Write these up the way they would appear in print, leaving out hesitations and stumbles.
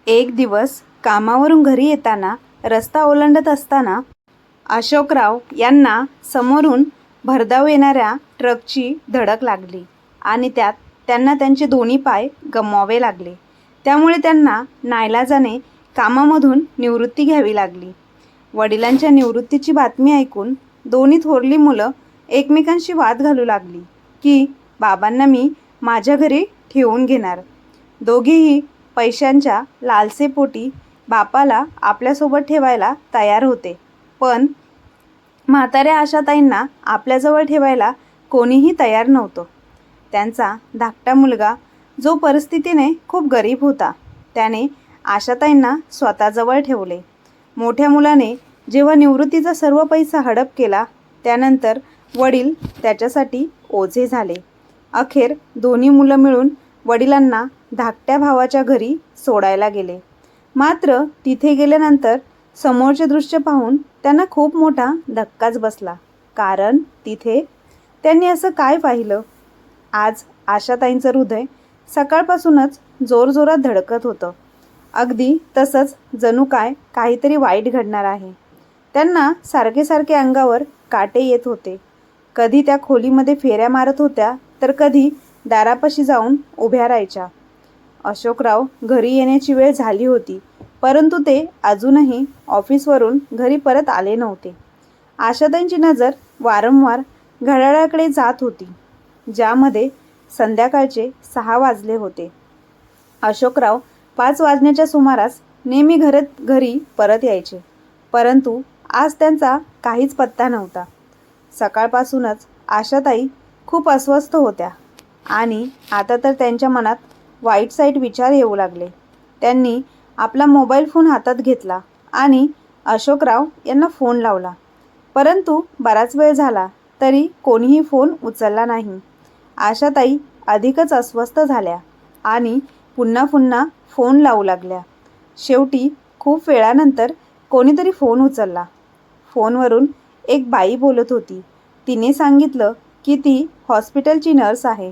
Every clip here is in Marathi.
एक दिवस कामावरून घरी येताना रस्ता ओलांडत असताना अशोकराव यांना समोरून भरधाव येणाऱ्या ट्रकची धडक लागली आणि त्यात त्यांना त्यांचे दोन्ही पाय गमवावे लागले. त्यामुळे त्यांना नाईलाजाने कामामधून निवृत्ती घ्यावी लागली. वडिलांच्या निवृत्तीची बातमी ऐकून दोन्ही थोरली मुलं एकमेकांशी वाद घालू लागली की बाबांना मी माझ्या घरी ठेवून घेणार. दोघेही पैशांच्या लालसेपोटी बापाला आपल्यासोबत ठेवायला तयार होते, पण म्हाताऱ्या आशाताईंना आपल्याजवळ ठेवायला कोणीही तयार नव्हतं. त्यांचा धाकटा मुलगा जो परिस्थितीने खूप गरीब होता, त्याने आशाताईंना स्वतःजवळ ठेवले. मोठ्या मुलाने जेव्हा निवृत्तीचा सर्व पैसा हडप केला, त्यानंतर वडील त्याच्यासाठी ओझे झाले. अखेर दोन्ही मुलं मिळून वडिलांना धाकट्या भावाच्या घरी सोडायला गेले. मात्र तिथे गेल्यानंतर समोरचे दृश्य पाहून त्यांना खूप मोठा धक्काच बसला. कारण तिथे त्यांनी असं काय पाहिलं? आज आशाताईंचं हृदय सकाळपासूनच जोरजोरात धडकत होतं. अगदी तसंच जणू काय काहीतरी वाईट घडणार आहे. त्यांना सारखे सारखे अंगावर काटे येत होते. कधी त्या खोलीमध्ये फेऱ्या मारत होत्या, तर कधी दारापाशी जाऊन उभ्या राहायच्या. अशोकराव घरी येण्याची वेळ झाली होती, परंतु ते अजूनही ऑफिसवरून घरी परत आले नव्हते. आशाताईंची नजर वारंवार घड्याळाकडे जात होती, ज्यामध्ये संध्याकाळचे 6 वाजले होते. अशोकराव 5 वाजण्याच्या सुमारास नेहमी घरी परत यायचे, परंतु आज त्यांचा काहीच पत्ता नव्हता. सकाळपासूनच आशाताई खूप अस्वस्थ होत्या आणि आता तर त्यांच्या मनात वाईट विचार येऊ लागले. त्यांनी आपला मोबाईल फोन हातात घेतला आणि अशोकराव यांना फोन लावला, परंतु बराच वेळ झाला तरी कोणीही फोन उचलला नाही. आशाताई अधिकच अस्वस्थ झाल्या आणि पुन्हा पुन्हा फोन लावू लागल्या. शेवटी खूप वेळानंतर कोणीतरी फोन उचलला. फोनवरून एक बाई बोलत होती. तिने सांगितलं की ती हॉस्पिटलची नर्स आहे.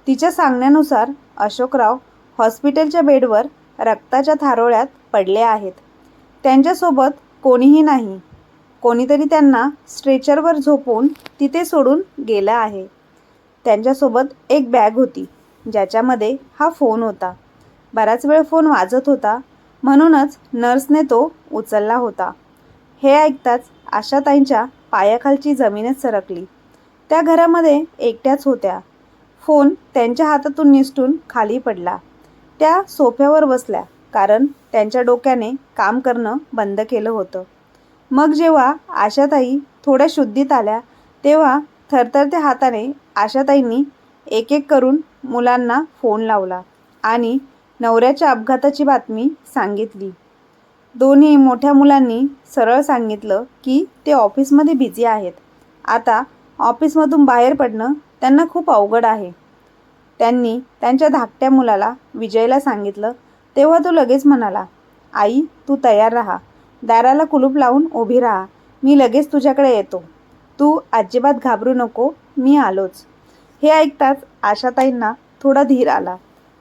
तिच्या सांगण्यानुसार अशोकराव हॉस्पिटलच्या बेडवर रक्ताच्या थारोळ्यात पडले आहेत. त्यांच्यासोबत कोणीही नाही. कोणीतरी त्यांना स्ट्रेचरवर झोपवून तिथे सोडून गेलं आहे. त्यांच्यासोबत एक बॅग होती, ज्याच्यामध्ये हा फोन होता. बराच वेळ फोन वाजत होता, म्हणूनच नर्सने तो उचलला होता. हे ऐकताच आशाताईंच्या पायाखालची जमीनच सरकली. त्या घरामध्ये एकट्याच होत्या. फोन त्यांच्या हातातून निसटून खाली पडला. त्या सोफ्यावर बसल्या, कारण त्यांच्या डोक्याने काम करणं बंद केलं होतं. मग जेव्हा आशाताई थोड्या शुद्धीत आल्या, तेव्हा थरथरत्या हाताने आशाताईंनी एक एक करून मुलांना फोन लावला आणि नवऱ्याच्या अपघाताची बातमी सांगितली. दोन्ही मोठ्या मुलांनी सरळ सांगितलं की ते ऑफिसमध्ये बिझी आहेत. आता ऑफिसमधून बाहेर पडणं त्यांना खूप अवघड आहे. त्यांनी त्यांच्या धाकट्या मुलाला विजयला सांगितलं, तेव्हा तो लगेच म्हणाला, आई तू तयार राहा, दाराला कुलूप लावून उभी राहा, मी लगेच तुझ्याकडे येतो, तू अजिबात घाबरू नको, मी आलोच. हे ऐकताच आशाताईंना थोडा धीर आला.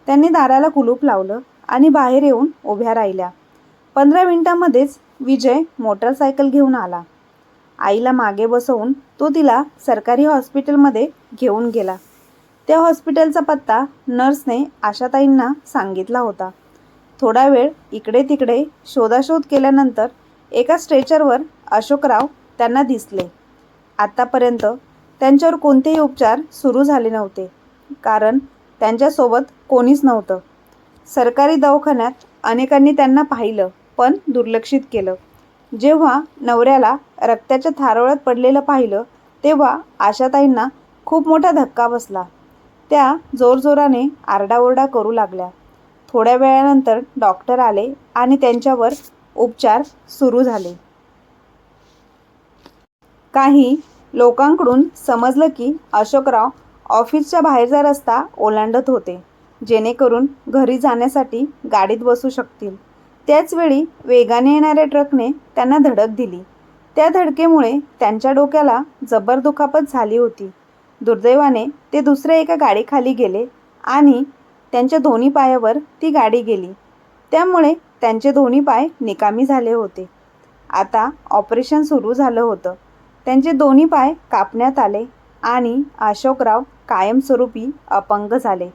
त्यांनी दाराला कुलूप लावलं आणि बाहेर येऊन उभ्या राहिल्या. 15 मिनिटांमध्येच विजय मोटरसायकल घेऊन आला. आईला मागे बसवून तो तिला सरकारी हॉस्पिटलमध्ये घेऊन गेला. त्या हॉस्पिटलचा पत्ता नर्सने आशाताईंना सांगितला होता. थोडा वेळ इकडे तिकडे शोधाशोध केल्यानंतर एका स्ट्रेचरवर अशोकराव त्यांना दिसले. आत्तापर्यंत त्यांच्यावर कोणतेही उपचार सुरू झाले नव्हते, कारण त्यांच्यासोबत कोणीच नव्हतं. सरकारी दवाखान्यात अनेकांनी त्यांना पाहिलं, पण दुर्लक्षित केलं. जेव्हा नवऱ्याला रक्ताच्या थारोळ्यात पडलेलं पाहिलं, तेव्हा आशाताईंना खूप मोठा धक्का बसला. त्या जोरजोराने आरडाओरडा करू लागल्या. थोड्या वेळानंतर डॉक्टर आले आणि त्यांच्यावर उपचार सुरू झाले. काही लोकांकडून समजलं की अशोकराव ऑफिसच्या बाहेरचा रस्ता ओलांडत होते, जेणेकरून घरी जाण्यासाठी गाडीत बसू शकतील. त्याचवेळी वेगाने येणाऱ्या ट्रकने त्यांना धडक दिली. त्या धडकेमुळे त्यांच्या डोक्याला जबर दुखापत झाली होती. दुर्दैवाने ते दुसऱ्या एका गाडीखाली गेले आणि त्यांच्या दोन्ही पायावर ती गाडी गेली. त्यामुळे त्यांचे दोन्ही पाय निकामी झाले होते. आता ऑपरेशन सुरू झालं होतं. त्यांचे दोन्ही पाय कापण्यात आले आणि अशोकराव कायमस्वरूपी अपंग झाले.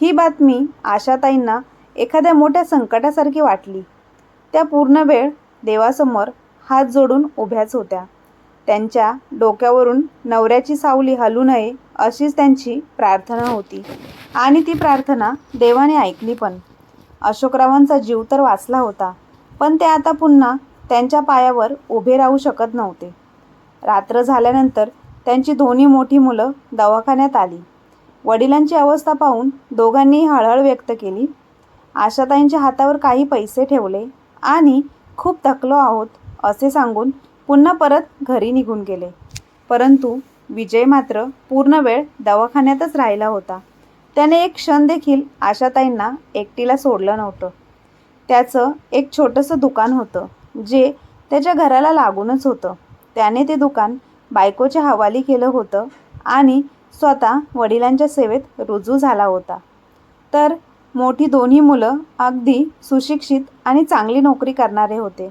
ही बातमी आशाताईंना एखाद्या मोठ्या संकटासारखी वाटली. त्या पूर्ण वेळ देवासमोर हात जोडून उभ्याच होत्या. त्यांच्या डोक्यावरून नवऱ्याची सावली हलू नये अशीच त्यांची प्रार्थना होती आणि ती प्रार्थना देवाने ऐकली पण. अशोकरावांचा जीव तर वाचला होता, पण ते आता पुन्हा त्यांच्या पायावर उभे राहू शकत नव्हते. रात्र झाल्यानंतर त्यांची दोन्ही मोठी मुलं दवाखान्यात आली. वडिलांची अवस्था पाहून दोघांनीही हळहळ व्यक्त केली. आशाताईंच्या हातावर काही पैसे ठेवले आणि खूप थकलो आहोत असे सांगून पुन्हा परत घरी निघून गेले. परंतु विजय मात्र पूर्ण वेळ दवाखान्यातच राहिला होता. त्याने एक क्षण देखील आशाताईंना एकटीला सोडलं नव्हतं. त्याचं एक छोटंसं दुकान होतं जे त्याच्या घराला लागूनच होतं. त्याने ते दुकान बायकोच्या हवाली केलं होतं आणि स्वतः वडिलांच्या सेवेत रुजू झाला होता. तर मोठी दोन्ही मुलं अगदी सुशिक्षित आणि चांगली नोकरी करणारे होते.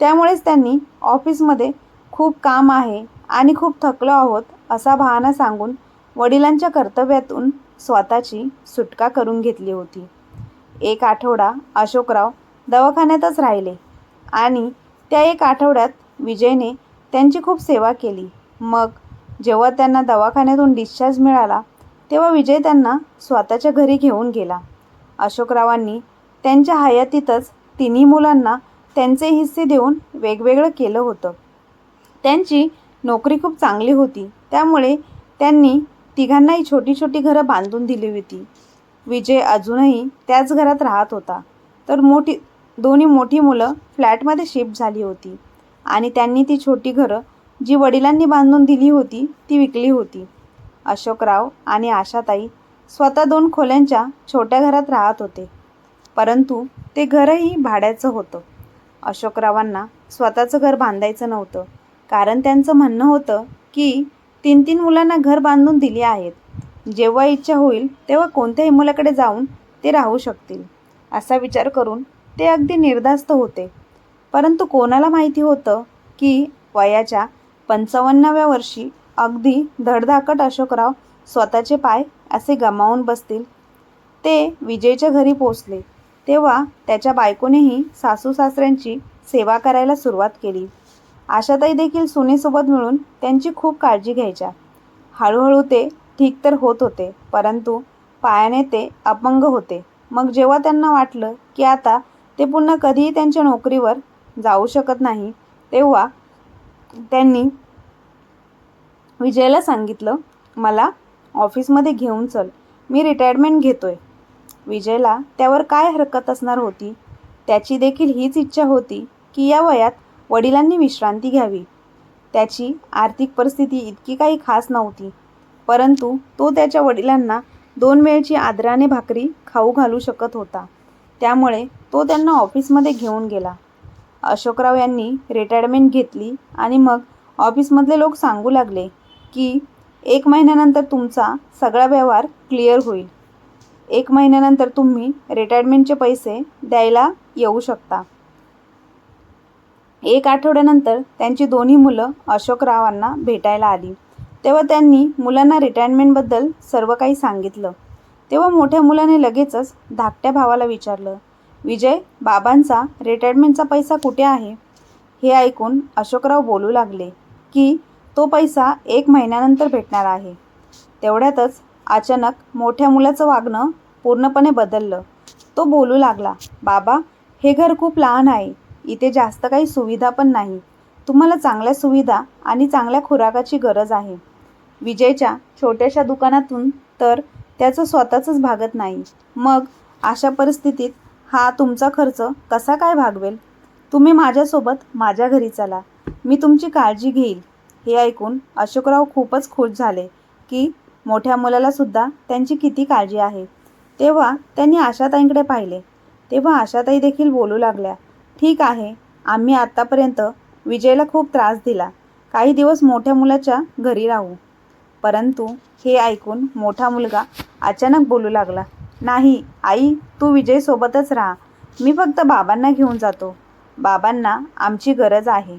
त्यामुळेच त्यांनी ऑफिसमध्ये खूप काम आहे आणि खूप थकलो आहोत असा बहाणा सांगून वडिलांच्या कर्तव्यातून स्वतःची सुटका करून घेतली होती. एक आठवडा अशोकराव दवाखान्यातच राहिले आणि त्या एक आठवड्यात विजयने त्यांची खूप सेवा केली. मग जेव्हा त्यांना दवाखान्यातून डिस्चार्ज मिळाला तेव्हा विजय त्यांना स्वतःच्या घरी घेऊन गेला. अशोकरावांनी त्यांच्या हयातीतच तिन्ही मुलांना त्यांचे हिस्से देऊन वेगवेगळं केलं होतं. त्यांची नोकरी खूप चांगली होती, त्यामुळे त्यांनी तिघांनाही छोटी छोटी घरं बांधून दिली होती. विजय अजूनही त्याच घरात राहत होता, तर दोन्ही मोठी मुलं फ्लॅटमध्ये शिफ्ट झाली होती आणि त्यांनी ती छोटी घरं जी वडिलांनी बांधून दिली होती ती विकली होती. अशोकराव आणि आशाताई स्वतः 2 खोल्यांच्या छोट्या घरात राहत होते, परंतु ते घरही भाड्याचं होतं. अशोकरावांना स्वतःचं घर बांधायचं नव्हतं, कारण त्यांचं म्हणणं होतं की 3 मुलांना घर बांधून दिली आहेत. जेव्हा इच्छा होईल तेव्हा कोणत्याही मुलाकडे जाऊन ते राहू शकतील असा विचार करून ते अगदी निर्धास्त होते. परंतु कोणाला माहिती होतं की वयाच्या 55व्या वर्षी अगदी धडधाकट अशोकराव स्वतःचे पाय असे गमावून बसतील. ते विजयच्या घरी पोचले तेव्हा त्याच्या बायकोनेही सासू सासऱ्यांची सेवा करायला सुरुवात केली. आशाताई देखील सुनेसोबत मिळून त्यांची खूप काळजी घ्यायच्या. हळूहळू ते ठीक तर होत होते, परंतु पायाने ते अपंग होते. मग जेव्हा त्यांना वाटलं की आता ते पुन्हा कधीही त्यांच्या नोकरीवर जाऊ शकत नाही, तेव्हा त्यांनी विजयला सांगितलं, मला ऑफिसमध्ये घेऊन चल, मी रिटायरमेंट घेतोय. विजयला त्यावर काय हरकत असणार होती. त्याची देखील हीच इच्छा होती की या वयात वडिलांनी विश्रांती घ्यावी. त्याची आर्थिक परिस्थिती इतकी काही खास नव्हती, परंतु तो त्याच्या वडिलांना 2 वेळची आदराने भाकरी खाऊ घालू शकत होता. त्यामुळे तो त्यांना ऑफिसमध्ये घेऊन गेला. अशोकराव यांनी रिटायरमेंट घेतली आणि मग ऑफिसमधले लोक सांगू लागले की 1 महिन्यानंतर तुमचा सगळा व्यवहार क्लिअर होईल. 1 महिन्यानंतर तुम्ही रिटायरमेंटचे पैसे द्यायला येऊ शकता. 1 आठवड्यानंतर त्यांची दोन्ही मुलं अशोकरावांना भेटायला आली. तेव्हा त्यांनी मुलांना रिटायरमेंटबद्दल सर्व काही सांगितलं. तेव्हा मोठ्या मुलाने लगेचच धाकट्या भावाला विचारलं, विजय, बाबांचा रिटायरमेंटचा पैसा कुठे आहे? हे ऐकून अशोकराव बोलू लागले की तो पैसा 1 महिन्यानंतर भेटणार आहे. तेवढ्यातच अचानक मोठ्या मुलाचं वागणं पूर्णपणे बदललं. तो बोलू लागला, बाबा, हे घर खूप लहान आहे, इथे जास्त काही सुविधा पण नाही. तुम्हाला चांगल्या सुविधा आणि चांगल्या खुराकाची गरज आहे. विजयच्या छोट्याशा दुकानातून तर त्याचं स्वतःचंच भागत नाही. मग अशा परिस्थितीत हा तुमचा खर्च कसा काय भागवेल? तुम्ही माझ्यासोबत माझ्या घरी चला, मी तुमची काळजी घेईल. हे ऐकून अशोकराव खूपच खुश झाले की मोठ्या मुलाला सुद्धा त्यांची किती काळजी आहे. तेव्हा त्यांनी आशाताईंकडे पाहिले. तेव्हा आशाताई देखील बोलू लागल्या, ठीक आहे, आम्ही आत्तापर्यंत विजयला खूप त्रास दिला, काही दिवस मोठ्या मुलाच्या घरी राहू. परंतु हे ऐकून मोठा मुलगा अचानक बोलू लागला, नाही आई, तू विजयसोबतच राहा. मी फक्त बाबांना घेऊन जातो. बाबांना आमची गरज आहे.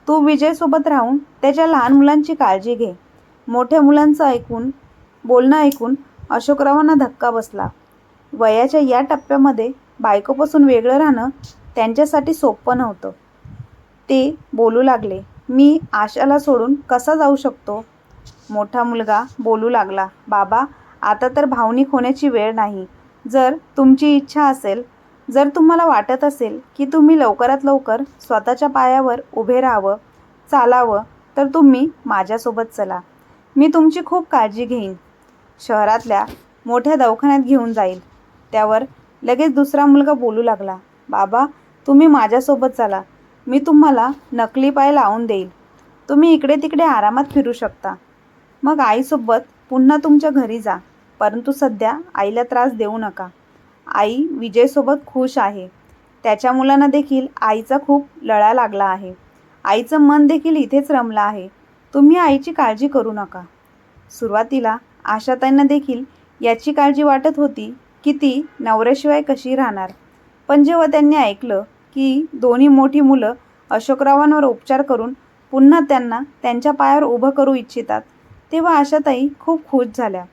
तू विजयसोबत राहून त्याच्या लहान मुलांची काळजी घे. मोठ्या मुलांचं बोलणं ऐकून अशोकरावांना धक्का बसला. वयाच्या या टप्प्यामध्ये बायकोपासून वेगळं राहणं त्यांच्यासाठी सोपं नव्हतं. ते बोलू लागले, मी आशाला सोडून कसा जाऊ शकतो? मोठा मुलगा बोलू लागला, बाबा, आता तर भावनिक होण्याची वेळ नाही. जर तुमची इच्छा असेल, जर तुम्हाला वाटत असेल की तुम्ही लवकरात लवकर स्वतःच्या पायावर उभे राहावं, चालावं, तर तुम्ही माझ्यासोबत चला. मी तुमची खूप काळजी घेईन. शहरातल्या मोठ्या दवाखान्यात घेऊन जाईल. त्यावर लगेच दुसरा मुलगा बोलू लागला, बाबा, तुम्ही माझ्यासोबत चला. मी तुम्हाला नकली पाय लावून देईल. तुम्ही इकडे तिकडे आरामात फिरू शकता. मग आईसोबत पुन्हा तुमच्या घरी जा. परंतु सध्या आईला त्रास देऊ नका. आई विजयसोबत खुश आहे. त्याच्या मुलांना देखील आईचा खूप लळा लागला आहे. आईचं मन देखील इथेच रमलं आहे. तुम्ही आईची काळजी करू नका. सुरुवातीला आशाताईंना देखील याची काळजी वाटत होती की ती नवऱ्याशिवाय कशी राहणार. पण जेव्हा त्यांनी ऐकलं की दोन्ही मोठी मुलं अशोकरावांवर उपचार करून पुन्हा त्यांना त्यांच्या पायावर उभं करू इच्छितात, तेव्हा आशाताई खूप खुश झाल्या.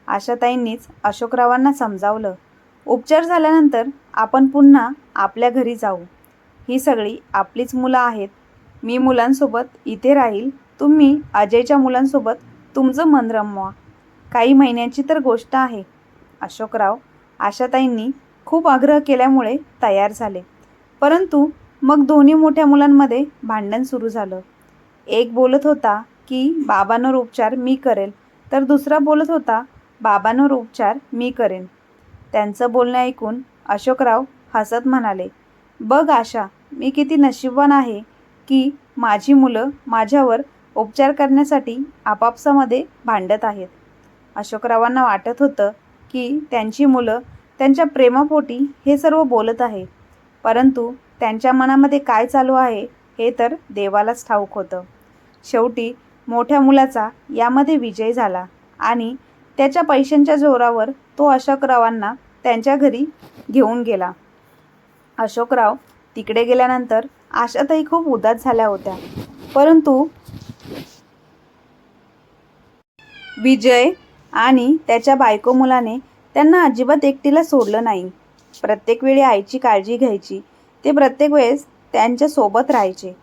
आशाताईंनीच अशोकरावांना समजावलं, उपचार झाल्यानंतर आपण पुन्हा आपल्या घरी जाऊ. ही सगळी आपलीच मुलं आहेत. मी मुलांसोबत इथे राहील. तुम्ही अजयच्या मुलांसोबत तुमचं मन रमवा. काही महिन्यांची तर गोष्ट आहे. अशोकराव आशाताईंनी खूप आग्रह केल्यामुळे तयार झाले. परंतु मग दोन्ही मोठ्या मुलांमध्ये भांडण सुरू झालं. एक बोलत होता की बाबांवर उपचार मी करेल, तर दुसरा बोलत होता बाबांवर उपचार मी करेन. त्यांचं बोलणं ऐकून अशोकराव हसत म्हणाले, बघ आशा, मी किती नशीबवान आहे की माझी मुलं माझ्यावर उपचार करण्यासाठी आपापसामध्ये भांडत आहेत. अशोकरावांना वाटत होतं की त्यांची मुलं त्यांच्या प्रेमापोटी हे सर्व बोलत आहे. परंतु त्यांच्या मनामध्ये काय चालू आहे हे तर देवालाच ठाऊक होतं. शेवटी मोठ्या मुलाचा यामध्ये विजय झाला आणि त्याच्या पैशांच्या जोरावर तो अशोकरावांना त्यांच्या घरी घेऊन गेला. अशोकराव तिकडे गेल्यानंतर आशाताई खूप उदास झाल्या होत्या. परंतु विजय आणि त्याच्या बायको मुलाने त्यांना अजिबात एकटीला सोडलं नाही. प्रत्येक वेळी आईची काळजी घ्यायची. ते प्रत्येक वेळेस त्यांच्या सोबत राहायचे.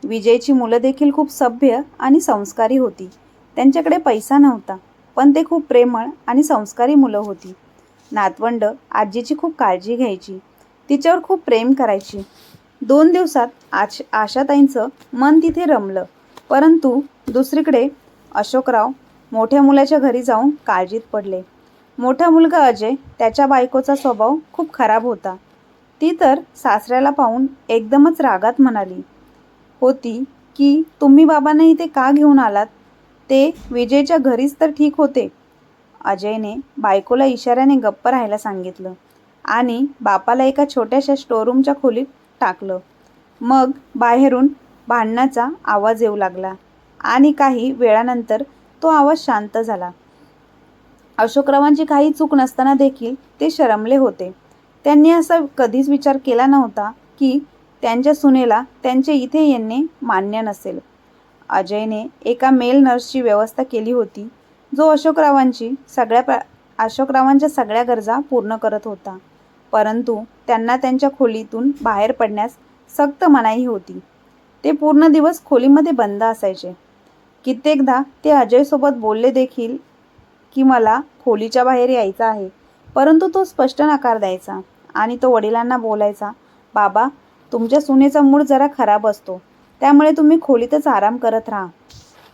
विजयची मुलं देखील खूप सभ्य आणि संस्कारी होती. त्यांच्याकडे पैसा नव्हता, पण ते खूप प्रेमळ आणि संस्कारी मुलं होती. नातवंड आजीची खूप काळजी घ्यायची. तिच्यावर खूप प्रेम करायची. 2 दिवसात आशाताईंचं मन तिथे रमलं. परंतु दुसरीकडे अशोकराव मोठ्या मुलाच्या घरी जाऊन काळजीत पडले. मोठा मुलगा अजय, त्याच्या बायकोचा स्वभाव खूप खराब होता. ती तर सासऱ्याला पाहून एकदमच रागात म्हणाली होती की तुम्ही बाबांना इथे का घेऊन आलात? ते विजयच्या घरीच तर ठीक होते. अजयने बायकोला इशाऱ्याने गप्प राहायला सांगितलं आणि बापाला एका छोट्याशा स्टोरूमच्या खोलीत टाकलं. मग बाहेरून भांडणाचा आवाज येऊ लागला आणि काही वेळानंतर तो आवाज शांत झाला. अशोकरावांची काही चूक नसताना देखील ते शरमले होते. त्यांनी असा कधीच विचार केला नव्हता की त्यांच्या सुनेला त्यांचे इथे येणे मान्य नसेल. अजयने एका मेल नर्सची व्यवस्था केली होती, जो अशोकरावांच्या सगळ्या गरजा पूर्ण करत होता. परंतु त्यांना त्यांच्या खोलीतून बाहेर पडण्यास सक्त मनाई होती. ते पूर्ण दिवस खोलीमध्ये बंद असायचे. कित्येकदा ते अजयसोबत बोलले देखील की मला खोलीच्या बाहेर यायचं आहे, परंतु तो स्पष्ट नकार द्यायचा आणि तो वडिलांना बोलायचा, बाबा, तुमच्या सुनेचा मूड जरा खराब असतो, त्यामुळे तुम्ही खोलीतच आराम करत राहा.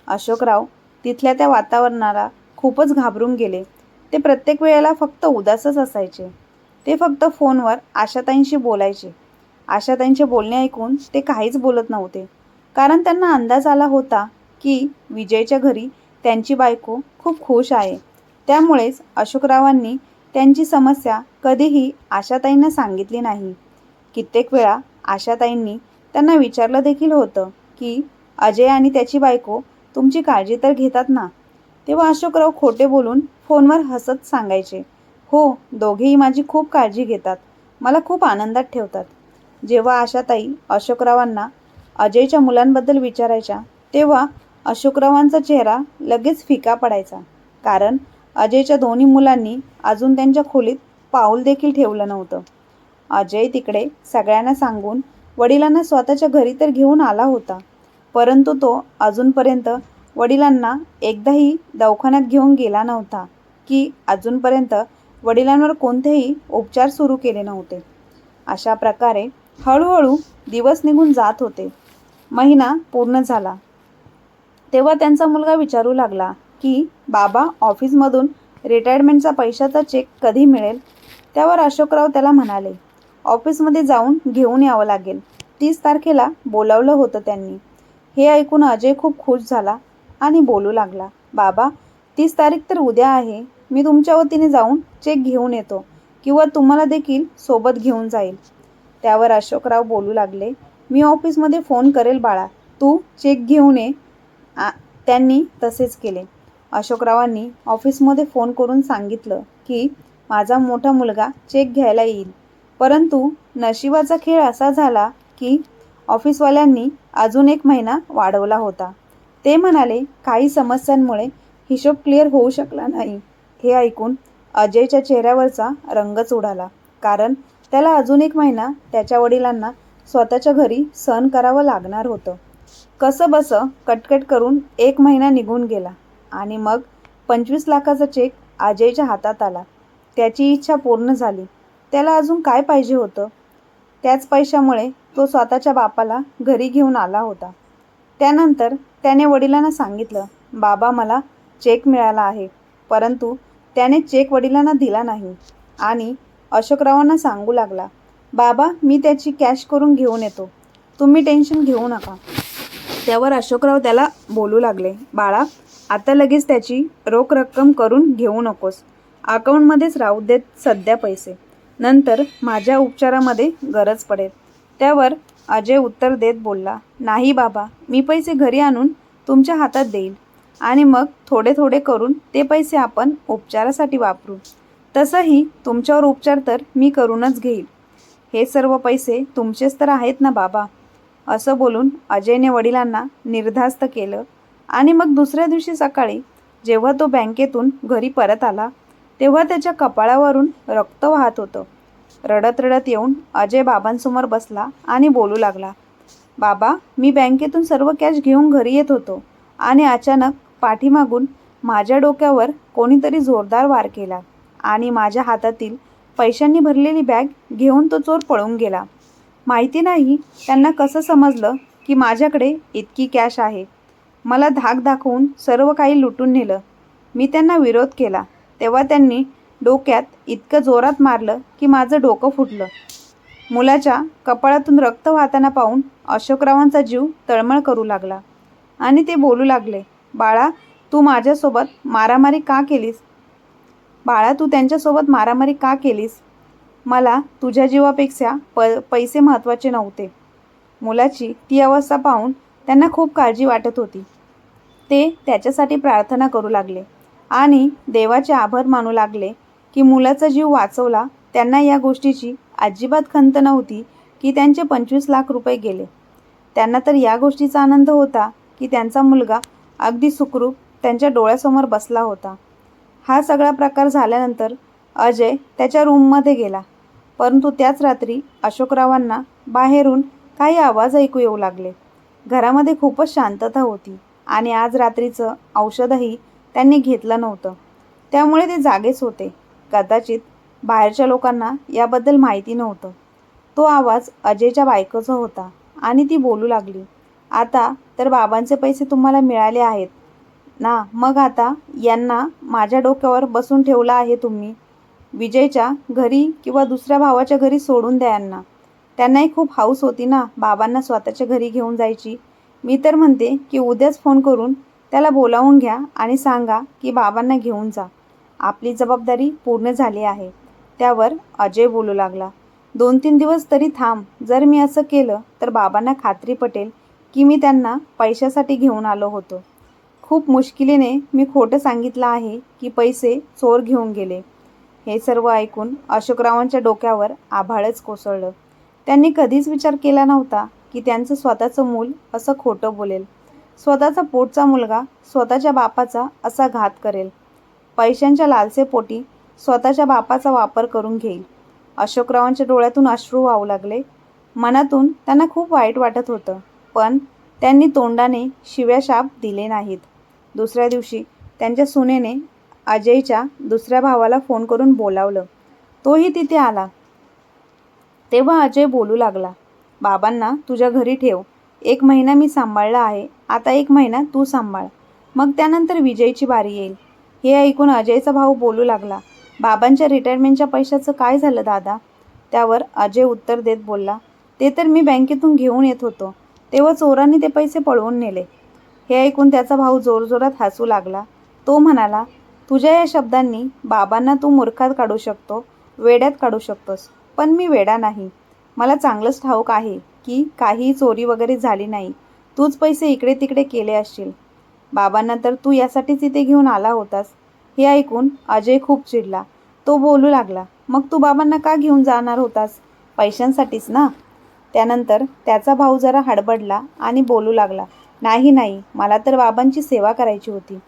अशोकराव तिथल्या त्या वातावरणाला खूपच घाबरून गेले. ते प्रत्येक वेळेला फक्त उदासच असायचे. ते फक्त फोनवर आशाताईंशी बोलायचे. आशाताईंचे बोलणे ऐकून ते काहीच बोलत नव्हते, कारण त्यांना अंदाज आला होता की विजयच्या घरी त्यांची बायको खूप खुश आहे. त्यामुळेच अशोकरावांनी त्यांची समस्या कधीही आशाताईंना सांगितली नाही. कित्येक वेळा आशाताईंनी त्यांना विचारलं देखील होतं की अजय आणि त्याची बायको तुमची काळजी तर घेतात ना? तेव्हा अशोकराव खोटे बोलून फोनवर हसत सांगायचे, हो, दोघेही माझी खूप काळजी घेतात. मला खूप आनंदात ठेवतात. जेव्हा आशाताई अशोकरावांना अजयच्या मुलांबद्दल विचारायच्या तेव्हा अशोकरावांचा चेहरा लगेच फिका पडायचा. कारण अजयच्या दोन्ही मुलांनी अजून त्यांच्या खोलीत पाऊल देखील ठेवलं नव्हतं. अजय तिकडे सगळ्यांना सांगून वडिलांना स्वतःच्या घरी तर घेऊन आला होता, परंतु तो अजूनपर्यंत वडिलांना एकदाही दवाखान्यात घेऊन गेला नव्हता की अजूनपर्यंत वडिलांवर कोणतेही उपचार सुरू केले नव्हते. अशा प्रकारे हळूहळू दिवस निघून जात होते. महिना पूर्ण झाला तेव्हा त्यांचा मुलगा विचारू लागला की बाबा, ऑफिसमधून रिटायरमेंटचा पैशाचा चेक कधी मिळेल? त्यावर अशोकराव त्याला म्हणाले, ऑफिसमध्ये जाऊन घेऊन यावं लागेल. 30 तारखेला बोलावलं होतं त्यांनी. हे ऐकून अजय खूप खुश झाला आणि बोलू लागला, बाबा, 30 तारीख तर उद्या आहे. मी तुमच्या वतीने जाऊन चेक घेऊन येतो किंवा तुम्हाला देखील सोबत घेऊन जाईल. त्यावर अशोकराव बोलू लागले, मी ऑफिसमध्ये फोन करेल बाळा, तू चेक घेऊन ये. त्यांनी तसेच केले. अशोकरावांनी ऑफिसमध्ये फोन करून सांगितलं की माझा मोठा मुलगा चेक घ्यायला येईल. परंतु नशिबाचा खेळ असा झाला की ऑफिसवाल्यांनी अजून 1 महिना वाढवला होता. ते म्हणाले काही समस्यांमुळे हिशोब क्लिअर होऊ शकला नाही. हे ऐकून अजयच्या चेहऱ्यावरचा रंगच उडाला, कारण त्याला अजून 1 महिना त्याच्या वडिलांना स्वतःच्या घरी सहन करावं लागणार होतं. कसंबसं कटकट करून 1 महिना निघून गेला आणि मग 25 लाखाचा चेक अजयच्या हातात आला. त्याची इच्छा पूर्ण झाली. त्याला अजून काय पाहिजे होतं? त्याच पैशामुळे तो स्वतःच्या बापाला घरी घेऊन आला होता. त्यानंतर त्याने वडिलांना सांगितलं, बाबा, मला चेक मिळाला आहे. परंतु त्याने चेक वडिलांना दिला नाही आणि अशोकरावांना सांगू लागला, बाबा, मी त्याची कॅश करून घेऊन येतो, तुम्ही टेन्शन घेऊ नका. त्यावर अशोकराव त्याला बोलू लागले, बाळा, आता लगेच त्याची रोख रक्कम करून घेऊ नकोस. अकाउंटमध्येच राहू देत सध्या पैसे. नंतर माझ्या उपचारामध्ये गरज पडेल. त्यावर अजय उत्तर देत बोलला, नाही बाबा, मी पैसे घरी आणून तुमच्या हातात देईल आणि मग थोडे थोडे करून ते पैसे आपण उपचारासाठी वापरू. तसंही तुमच्यावर उपचार तर मी करूनच घेईल. हे सर्व पैसे तुमचेच तर आहेत ना बाबा. असं बोलून अजयने वडिलांना निर्धास्त केलं आणि मग दुसऱ्या दिवशी सकाळी जेव्हा तो बँकेतून घरी परत आला तेव्हा त्याच्या कपाळावरून रक्त वाहत होतं. रडत रडत येऊन अजय बाबांसमोर बसला आणि बोलू लागला, बाबा, मी बँकेतून सर्व कॅश घेऊन घरी येत होतो आणि अचानक पाठीमागून माझ्या डोक्यावर कोणीतरी जोरदार वार केला आणि माझ्या हातातील पैशांनी भरलेली बॅग घेऊन तो चोर पळून गेला. माहिती नाही त्यांना कसं समजलं की माझ्याकडे इतकी कॅश आहे. मला धाक दाखवून सर्व काही लुटून नेलं. मी त्यांना विरोध केला तेव्हा त्यांनी डोक्यात इतकं जोरात मारलं की माझं डोकं फुटलं. मुलाच्या कपाळातून रक्त वाहताना पाहून अशोकरावांचा जीव तळमळ करू लागला आणि ते बोलू लागले, बाळा, तू माझ्यासोबत मारामारी का केलीस? बाळा, तू त्यांच्यासोबत मारामारी का केलीस? मला तुझ्या जीवापेक्षा पैसे महत्त्वाचे नव्हते. मुलाची ती अवस्था पाहून त्यांना खूप काळजी वाटत होती. ते त्याच्यासाठी प्रार्थना करू लागले आणि देवाचे आभार मानू लागले की मुलाचा जीव वाचवला. त्यांना या गोष्टीची अजिबात खंत नव्हती की त्यांचे 25 लाख रुपये गेले. त्यांना तर या गोष्टीचा आनंद होता की त्यांचा मुलगा अगदी सुखरूप त्यांच्या डोळ्यासमोर बसला होता. हा सगळा प्रकार झाल्यानंतर अजय त्याच्या रूममध्ये गेला. परंतु त्याच रात्री अशोकरावांना बाहेरून काही आवाज ऐकू येऊ लागले. घरामध्ये खूपच शांतता होती आणि आज रात्रीचं औषधही त्यांनी घेतलं नव्हतं, त्यामुळे ते जागेच होते. कदाचित बाहेरच्या लोकांना याबद्दल माहिती नव्हतं. तो आवाज अजयच्या बायकोचा होता आणि ती बोलू लागली, आता तर बाबांचे पैसे तुम्हाला मिळाले आहेत ना, मग आता यांना माझ्या डोक्यावर बसून ठेवलं आहे तुम्ही. विजयच्या घरी किंवा दुसऱ्या भावाच्या घरी सोडून द्या यांना. त्यांनाही खूप हौस होती ना बाबांना स्वतःच्या घरी घेऊन जायची. मी तर म्हणते की उद्याच फोन करून त्याला बोलावून घ्या आणि सांगा की बाबांना घेऊन जा. आपली जबाबदारी पूर्ण झाली आहे. त्यावर अजय बोलू लागला, 2-3 दिवस तरी थांब. जर मी असं केलं तर बाबांना खात्री पटेल की मी त्यांना पैशासाठी घेऊन आलो होतो. खूप मुश्किलीने मी खोटं सांगितलं आहे की पैसे चोर घेऊन गेले. हे सर्व ऐकून अशोकरावांच्या डोक्यावर आभाळच कोसळलं. त्यांनी कधीच विचार केला नव्हता की त्यांचं स्वतःचं मूल असं खोटं बोलेल. स्वतःचा पोटचा मुलगा स्वतःच्या बापाचा असा घात करेल. पैशांच्या लालसेपोटी स्वतःच्या बापाचा वापर करून घेईल. अशोकरावांच्या डोळ्यातून अश्रू वाहू लागले. मनातून त्यांना खूप वाईट वाटत होतं, पण त्यांनी तोंडाने शिव्याशाप दिले नाहीत. दुसऱ्या दिवशी त्यांच्या सुनेने अजयच्या दुसऱ्या भावाला फोन करून बोलावलं. तोही तिथे आला. तेव्हा अजय बोलू लागला, बाबांना तुझ्या घरी ठेव. 1 महिना मी सांभाळला आहे, आता 1 महिना तू सांभाळ, मग त्यानंतर विजयची बारी येईल. हे ऐकून अजयचा भाऊ बोलू लागला, बाबांच्या रिटायरमेंटच्या पैशाचं काय झालं दादा? त्यावर अजय उत्तर देत बोलला, ते तर मी बँकेतून घेऊन येत होतो, तेव्हा चोरांनी ते पैसे पळवून नेले. हे ऐकून त्याचा भाऊ जोरजोरात हसू लागला. तो म्हणाला, तुझ्या या शब्दांनी बाबांना तू मूर्खात काढू शकतो, वेड्यात काढू शकतोस, पण मी वेडा नाही. मला चांगलंच ठाऊक आहे की काहीही चोरी वगैरे झाली नाही. तूच पैसे इकडे तिकडे केले असशील. बाबांना तर तू यासाठीच इथे घेऊन आला होतास. हे ऐकून अजय खूप चिडला. तो बोलू लागला, मग तू बाबांना का घेऊन जाणार होतास? पैशांसाठीच ना? त्यानंतर त्याचा भाऊ जरा हडबडला आणि बोलू लागला, नाही नाही, मला तर बाबांची सेवा करायची होती.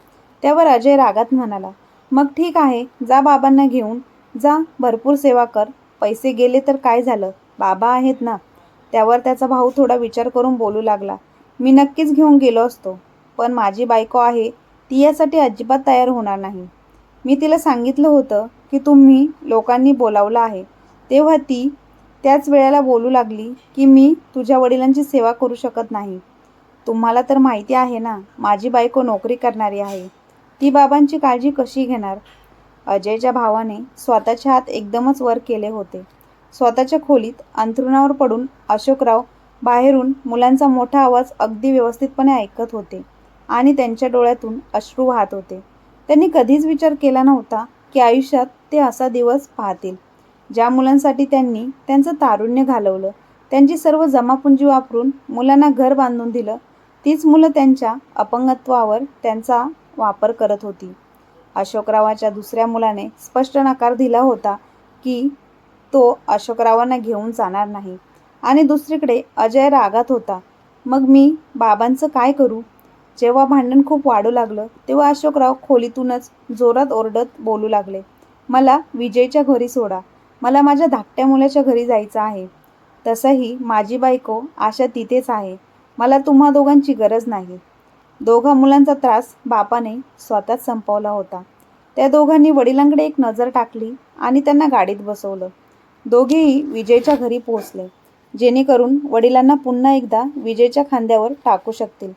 त्यावर अजय रागात म्हणाला, मग ठीक आहे, जा बाबांना घेऊन जा, भरपूर सेवा कर. पैसे गेले तर काय झालं, बाबा आहेत ना. त्यावर त्याचा भाऊ थोडा विचार करून बोलू लागला, मी नक्कीच घेऊन गेलो असतो, पण माझी बायको आहे, ती यासाठी अजिबात तयार होणार नाही. मी तिला सांगितलं होतं की तुम्ही लोकांनी बोलावलं आहे. तेव्हा ती त्याच वेळेला बोलू लागली की मी तुझ्या वडिलांची सेवा करू शकत नाही. तुम्हाला तर माहिती आहे ना, माझी बायको नोकरी करणारी आहे, ती बाबांची काळजी कशी घेणार? अजयच्या भावाने स्वतःचे हात एकदमच वर केले होते. स्वतःच्या खोलीत अंथरुणावर पडून अशोकराव बाहेरून मुलांचा मोठा आवाज अगदी व्यवस्थितपणे ऐकत होते आणि त्यांच्या डोळ्यातून अश्रू वाहत होते. त्यांनी कधीच विचार केला नव्हता की आयुष्यात ते असा दिवस पाहतील, ज्या मुलांसाठी त्यांनी त्यांचं तारुण्य घालवलं, त्यांची सर्व जमापुंजी वापरून मुलांना घर बांधून दिलं, तीच मुलं त्यांच्या अपंगत्वावर त्यांचा वापर करत होती. अशोकरावाच्या दुसऱ्या मुलाने स्पष्ट नकार दिला होता की तो अशोकरावांना घेऊन जाणार नाही. आणि दुसरीकडे अजय रागात होता, मग मी बाबांचं काय करू? जेव्हा भांडण खूप वाढू लागलं तेव्हा अशोकराव खोलीतूनच जोरात ओरडत बोलू लागले, मला विजयच्या घरी सोडा, मला माझ्या धाकट्या मुलाच्या घरी जायचं आहे. तसंही माझी बायको आशा तिथेच आहे, मला तुम्हा दोघांची गरज नाही. दोघा मुलांचा त्रास बापाने स्वतःच संपवला होता. त्या दोघांनी वडिलांकडे एक नजर टाकली आणि त्यांना गाडीत बसवलं. दोघेही विजयच्या घरी पोहोचले, जेणेकरून वडिलांना पुन्हा एकदा विजयच्या खांद्यावर टाकू शकतील.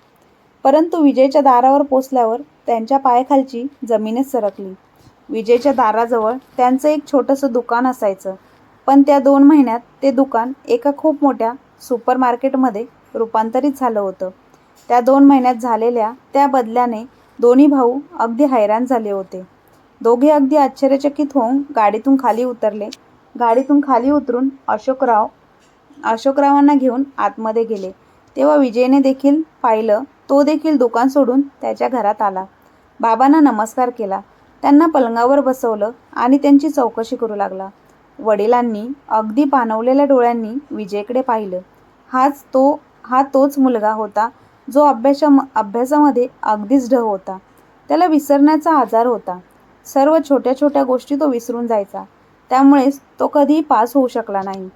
परंतु विजयच्या दारावर पोचल्यावर त्यांच्या पायाखालची जमीनच सरकली. विजयच्या दाराजवळ त्यांचं एक छोटंसं दुकान असायचं, पण त्या 2 महिन्यात ते दुकान एका खूप मोठ्या सुपरमार्केटमध्ये रूपांतरित झालं होतं. त्या 2 महिन्यात झालेल्या त्या बदल्याने दोन्ही भाऊ अगदी हैराण झाले होते. दोघे अगदी आश्चर्यचकित होऊन गाडीतून खाली उतरले. गाडीतून खाली उतरून अशोकरावांना घेऊन आतमध्ये गेले. तेव्हा विजयने देखील पाहिलं. तो देखील दुकान सोडून त्याच्या घरात आला. बाबांना नमस्कार केला, त्यांना पलंगावर बसवलं आणि त्यांची चौकशी करू लागला. वडिलांनी अगदी पाणवलेल्या डोळ्यांनी विजयकडे पाहिलं. हा तोच मुलगा होता जो अभ्यासामध्ये अगदीच ढ होता. त्याला विसरण्याचा आजार होता. सर्व छोट्या छोट्या गोष्टी तो विसरून जायचा, त्यामुळेच तो कधीही पास होऊ शकला नाही.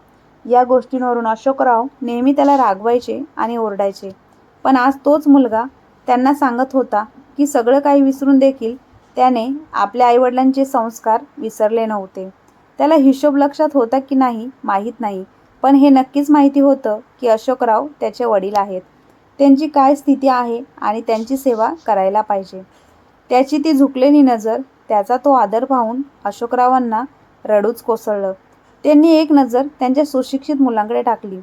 या गोष्टींवरून अशोकराव नेहमी त्याला रागवायचे आणि ओरडायचे. पण आज तोच मुलगा त्यांना सांगत होता की सगळं काही विसरून देखील त्याने आपल्या आईवडिलांचे संस्कार विसरले नव्हते. त्याला हिशोब लक्षात होता की नाही माहीत नाही, पण हे नक्कीच माहिती होतं की अशोकराव त्याचे वडील आहेत, त्यांची काय स्थिती आहे आणि त्यांची सेवा करायला पाहिजे. त्याची ती झुकलेली नजर, त्याचा तो आदर पाहून अशोकरावांना रडूच कोसळलं. त्यांनी एक नजर त्यांच्या सुशिक्षित मुलांकडे टाकली,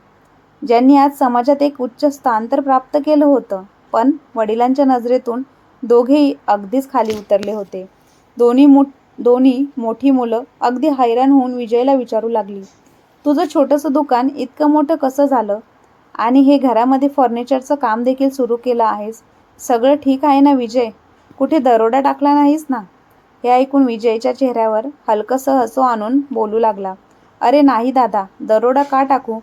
ज्यांनी आज समाजात एक उच्च स्थान तर प्राप्त केलं होतं, पण वडिलांच्या नजरेतून दोघेही अगदीच खाली उतरले होते. दोन्ही मोठी मुलं अगदी हैराण होऊन विजयला विचारू लागली, तुझं छोटंसं दुकान इतकं मोठं कसं झालं? आणि हे घरामध्ये फर्निचरचं काम देखील सुरू केलं आहेस, सगळं ठीक आहे ना विजय? कुठे दरोडा टाकला नाहीस ना? हे ऐकून विजयच्या चेहऱ्यावर हलकंसं हसू आणून बोलू लागला, अरे नाही दादा, दरोडा का टाकू?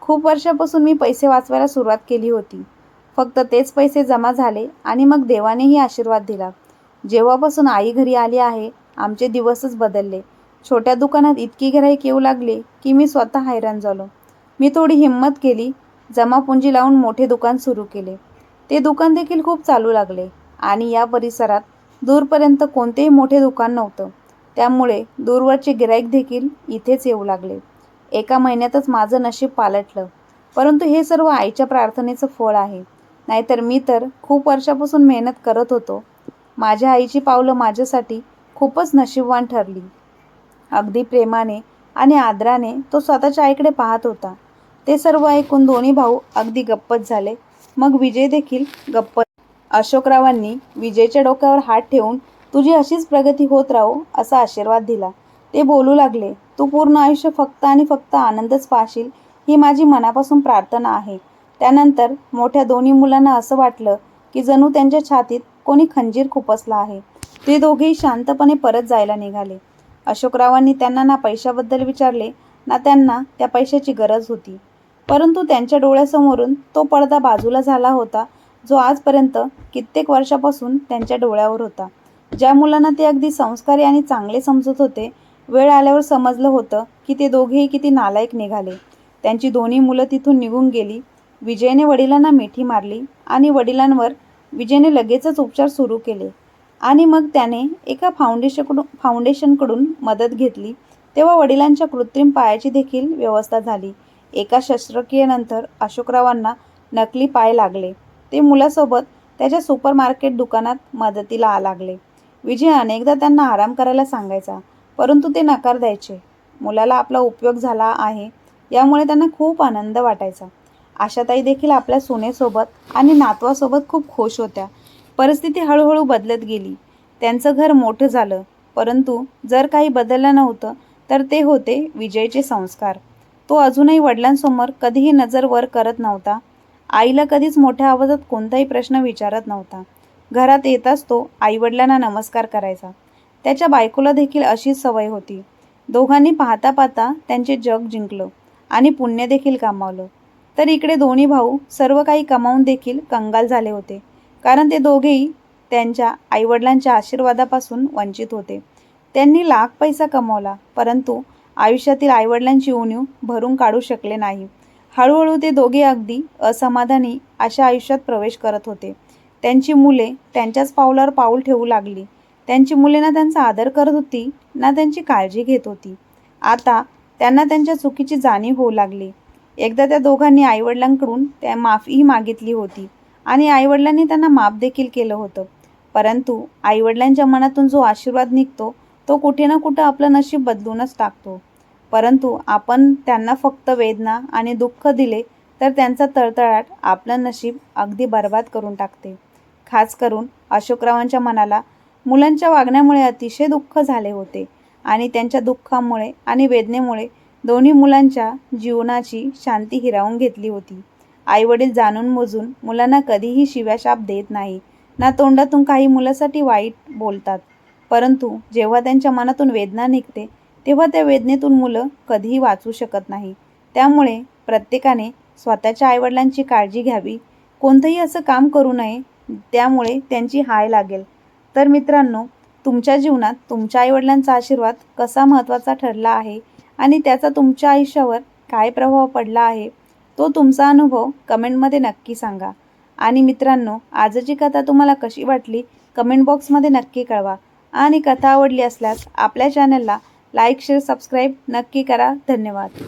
खूप वर्षापासून मी पैसे वाचवायला सुरुवात केली होती. फक्त तेच पैसे जमा झाले आणि मग देवानेही आशीर्वाद दिला. जेव्हापासून आई घरी आली आहे, आमचे दिवसच बदलले. छोट्या दुकानात इतकी गिऱ्हाईक येऊ लागली की मी स्वतः हैराण झालो. मी थोडी हिंमत केली, जमापुंजी लावून मोठे दुकान सुरू केले. ते दुकान देखील खूप चालू लागले आणि या परिसरात दूरपर्यंत कोणतेही मोठे दुकान नव्हतं. त्यामुळे दूरवरचे गिऱ्हाईक देखील इथेच येऊ लागले. एका महिन्यातच माझं नशीब पालटलं. परंतु हे सर्व आईच्या प्रार्थनेचं फळ आहे. नाहीतर मी तर खूप वर्षापासून मेहनत करत होतो. माझ्या आईची पावलं माझ्यासाठी खूपच नशीबवान ठरली. अगदी प्रेमाने आणि आदराने तो स्वतःच्या आईकडे पाहत होता. ते सर्व ऐकून दोन्ही भाऊ अगदी गप्पच झाले. मग विजय देखील गप्प. अशोकरावांनी विजयच्या डोक्यावर हात ठेवून तुझी अशीच प्रगती होत राहो असा आशीर्वाद दिला. ते बोलू लागले, तू पूर्ण आयुष्य फक्त आणि फक्त आनंदच पाहशील ही माझी मनापासून प्रार्थना आहे. त्यानंतर मोठ्या दोन्ही मुलांना असं वाटलं की जणू त्यांच्या छातीत कोणी खंजीर खुपसला आहे. ते दोघेही शांतपणे परत जायला निघाले. अशोकरावांनी त्यांना ना पैशाबद्दल विचारले ना त्यांना त्या पैशाची गरज होती. परंतु त्यांच्या डोळ्यासमोरून तो पडदा बाजूला झाला होता जो आजपर्यंत कित्येक वर्षापासून त्यांच्या डोळ्यावर होता. ज्या मुलांना ते अगदी संस्कारी आणि चांगले समजत होते, वेळ आल्यावर समजलं होतं की ते दोघेही किती नालायक निघाले. त्यांची दोन्ही मुलं तिथून निघून गेली. विजयने वडिलांना मिठी मारली आणि वडिलांवर विजयने लगेचच उपचार सुरू केले. आणि मग त्याने एका फाउंडेशनकडून मदत घेतली. तेव्हा वडिलांच्या कृत्रिम पायाची देखील व्यवस्था झाली. एका शस्त्रक्रियेनंतर अशोकरावांना नकली पाय लागले. ते मुलासोबत त्याच्या सुपरमार्केट दुकानात मदतीला लागले. विजय अनेकदा त्यांना आराम करायला सांगायचा, परंतु ते नकार द्यायचे. मुलाला आपला उपयोग झाला आहे यामुळे त्यांना खूप आनंद वाटायचा. आशाताई देखील आपल्या सुनेसोबत आणि नातवासोबत खूप खुश होत्या. परिस्थिती हळूहळू बदलत गेली. त्यांचं घर मोठं झालं, परंतु जर काही बदललं नव्हतं तर ते होते विजयचे संस्कार. तो अजूनही वडिलांसमोर कधीही नजर वर करत नव्हता. आईला कधीच मोठ्या आवाजात कोणताही प्रश्न विचारत नव्हता. घरात येताच तो आईवडिलांना नमस्कार करायचा. त्याच्या बायकोला देखील अशीच सवय होती. दोघांनी पाहता पाहता त्यांचे जग जिंकलं आणि पुण्य देखील कमावलं. तर इकडे दोन्ही भाऊ सर्व काही कमावून देखील कंगाल झाले होते, कारण ते दोघेही त्यांच्या आईवडिलांच्या आशीर्वादापासून वंचित होते. त्यांनी लाख पैसा कमावला, परंतु आयुष्यातील आईवडिलांची उणीव भरून काढू शकले नाही. हळूहळू ते दोघे अगदी असमाधानी अशा आयुष्यात प्रवेश करत होते. त्यांची मुले त्यांच्याच पावलावर पाऊल ठेवू लागली. त्यांची मुले ना त्यांचा आदर करत होती ना त्यांची काळजी घेत होती. आता त्यांना त्यांच्या चुकीची जाणीव होऊ लागली. एकदा त्या दोघांनी आईवडिलांकडून त्या माफीही मागितली होती आणि आईवडिलांनी त्यांना माफ देखील केलं होतं. परंतु आईवडिलांच्या मनातून जो आशीर्वाद निघतो तो कुठे ना कुठं आपलं नशीब बदलूनच टाकतो. परंतु आपण त्यांना फक्त वेदना आणि दुःख दिले तर त्यांचा तळतळाट आपलं नशीब अगदी बर्बाद करून टाकते. खास करून अशोकरावांच्या मनाला मुलांच्या वागण्यामुळे अतिशय दुःख झाले होते आणि त्यांच्या दुःखामुळे आणि वेदनेमुळे दोन्ही मुलांच्या जीवनाची शांती हिरावून घेतली होती. आईवडील जाणून मोजून मुलांना कधीही शिव्याशाप देत नाही ना तोंडातून काही मुलासाठी वाईट बोलतात. परंतु जेव्हा त्यांच्या मनातून वेदना निघते तेव्हा त्या वेदनेतून मुलं कधीही वाचू शकत नाही. त्यामुळे प्रत्येकाने स्वतःच्या आईवडिलांची काळजी घ्यावी. कोणतंही असं काम करू नये त्यामुळे त्यांची हाय लागेल. तर मित्रांनो, तुमच्या जीवनात तुमच्या आईवडिलांचा आशीर्वाद कसा महत्त्वाचा ठरला आहे आणि त्याचा तुमच्या आयुष्यावर काय प्रभाव पडला आहे तो तुमचा अनुभव कमेंटमध्ये नक्की सांगा. आणि मित्रांनो, आजची कथा तुम्हाला कशी वाटली कमेंट बॉक्समध्ये नक्की कळवा. आणि कथा आवडली असल्यास आपल्या चॅनलला लाईक, शेअर, सबस्क्राईब नक्की करा. धन्यवाद.